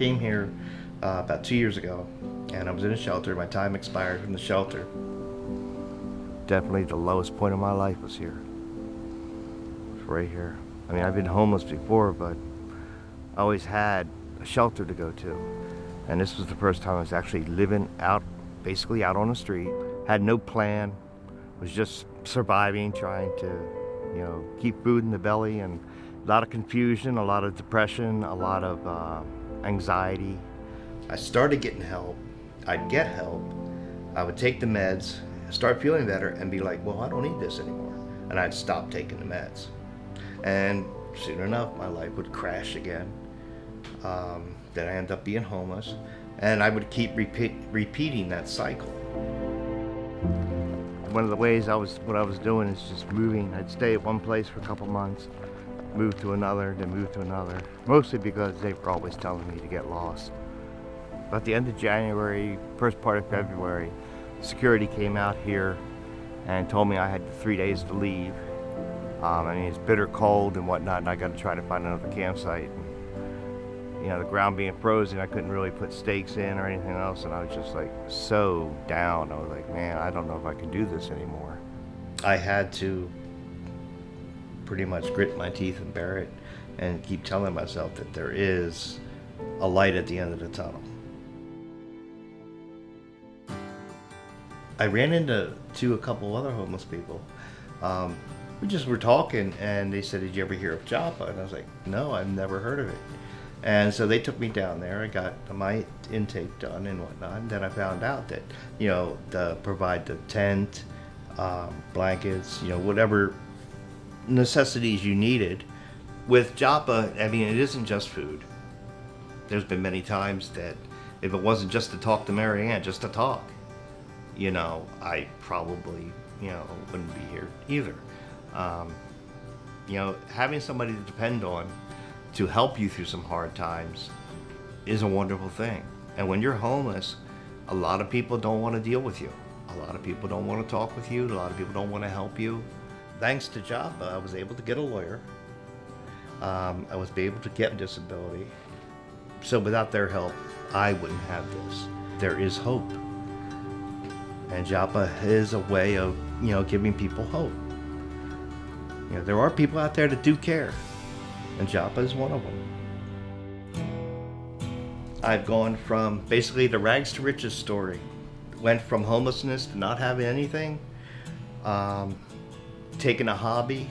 Came here about 2 years ago, and I was in a shelter. My time expired from the shelter. Definitely the lowest point of my life was here. It was right here. I mean, I've been homeless before, but I always had a shelter to go to. And this was the first time I was actually living out, basically out on the street. Had no plan, was just surviving, trying to, keep food in the belly, and a lot of confusion, a lot of depression, a lot of anxiety. I started getting help. I'd get help. I would take the meds, start feeling better, and be like, well, I don't need this anymore. And I'd stop taking the meds. And soon enough, my life would crash again. Then I ended up being homeless, and I would keep repeating that cycle. One of the ways what I was doing is just moving. I'd stay at one place for a couple months, move to another, then move to another, mostly because they were always telling me to get lost. But at the end of January, first part of February, security came out here and told me I had 3 days to leave. I mean, it's bitter cold and whatnot, and I got to try to find another campsite. The ground being frozen, I couldn't really put stakes in or anything else, and I was just like so down. I was like, man, I don't know if I can do this anymore. I had to pretty much grit my teeth and bear it and keep telling myself that there is a light at the end of the tunnel. I ran into a couple other homeless people. We just were talking, and they said, did you ever hear of Joppa? And I was like, no, I've never heard of it. And so they took me down there. I got my intake done and whatnot. And then I found out that, provide the tent, blankets, whatever necessities you needed. With Joppa, I mean, it isn't just food. There's been many times that if it wasn't just to talk to Mary Ann, just to talk, I probably, wouldn't be here either. Having somebody to depend on to help you through some hard times is a wonderful thing. And when you're homeless, a lot of people don't want to deal with you. A lot of people don't want to talk with you. A lot of people don't want to help you. Thanks to Joppa, I was able to get a lawyer. I was able to get disability. So without their help, I wouldn't have this. There is hope. And Joppa is a way of, giving people hope. There are people out there that do care. And Joppa is one of them. I've gone from basically the rags to riches story. Went from homelessness to not having anything, taking a hobby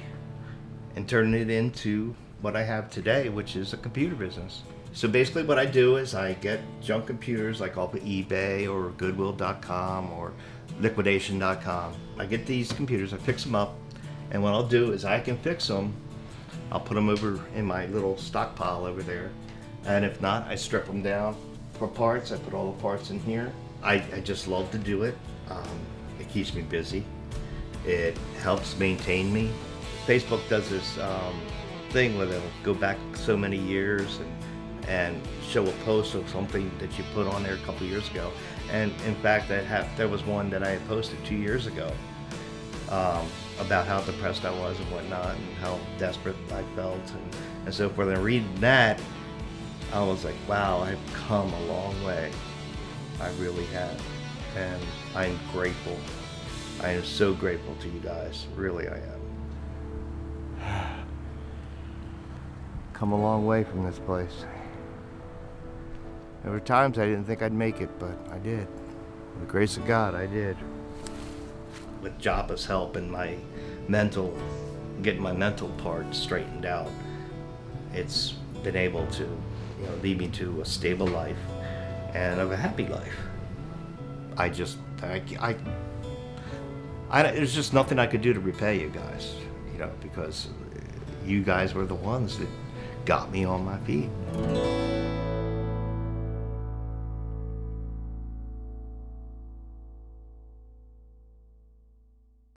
and turning it into what I have today, which is a computer business. So basically what I do is I get junk computers like off of eBay or Goodwill.com or Liquidation.com. I get these computers, I fix them up, and what I'll do is I can fix them. I'll put them over in my little stockpile over there. And if not, I strip them down for parts. I put all the parts in here. I just love to do it. It keeps me busy. It helps maintain me. Facebook does this thing where they'll go back so many years and show a post of something that you put on there a couple years ago. And in fact, there was one that I had posted 2 years ago. About how depressed I was and whatnot, and how desperate I felt, and so forth. And reading that, I was like, wow, I've come a long way. I really have. And I'm grateful. I am so grateful to you guys. Really, I am. Come a long way from this place. There were times I didn't think I'd make it, but I did. With the grace of God, I did. With Joppa's help and getting my mental part straightened out, it's been able to, lead me to a stable life and of a happy life. There's just nothing I could do to repay you guys, because you guys were the ones that got me on my feet.